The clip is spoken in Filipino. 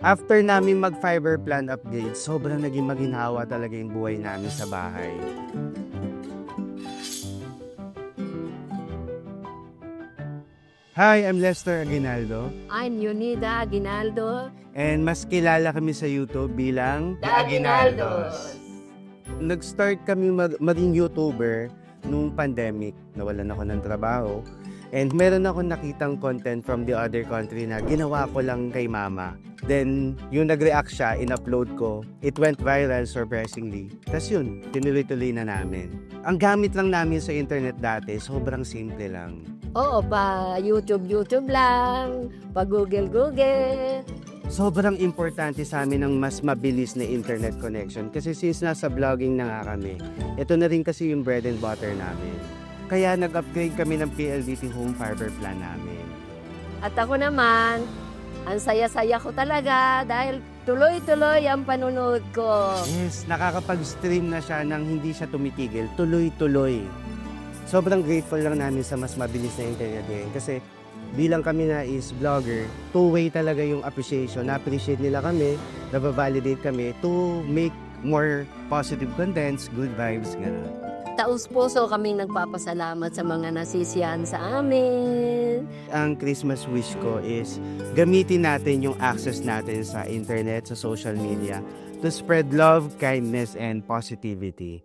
After namin mag-fiber plan upgrade, sobrang naging maginhawa talaga yung buhay namin sa bahay. Hi, I'm Lester Aguinaldo. I'm Yunida Aguinaldo. And mas kilala kami sa YouTube bilang The Aguinaldos. Nag-start kami maging YouTuber nung pandemic. Nawalan ako ng trabaho. And meron ako nakitang content from the other country na ginawa ko lang kay mama. Then, yung nag-react siya, in-upload ko. It went viral, surprisingly. Tapos yun, tinuloy-tuloy na namin. Ang gamit lang namin sa internet dati, sobrang simple lang. Oo, pa YouTube lang, pa Google. Sobrang importante sa amin ng mas mabilis na internet connection kasi since nasa vlogging na nga kami, ito na rin kasi yung bread and butter namin. Kaya nag-upgrade kami ng PLDT home fiber plan namin. At ako naman, ang saya-saya ko talaga dahil tuloy-tuloy ang panunood ko. Yes, nakakapag-stream na siya nang hindi siya tumitigil, tuloy-tuloy. Sobrang grateful lang namin sa mas mabilis na internet ngayon kasi bilang kami na is vlogger, two-way talaga yung appreciation. Na-appreciate nila kami, nababalidate kami to make more positive contents, good vibes, gano'n. Taus-puso kaming nagpapasalamat sa mga nasisiyahan sa amin. Ang Christmas wish ko is gamitin natin yung access natin sa internet, sa social media to spread love, kindness, and positivity.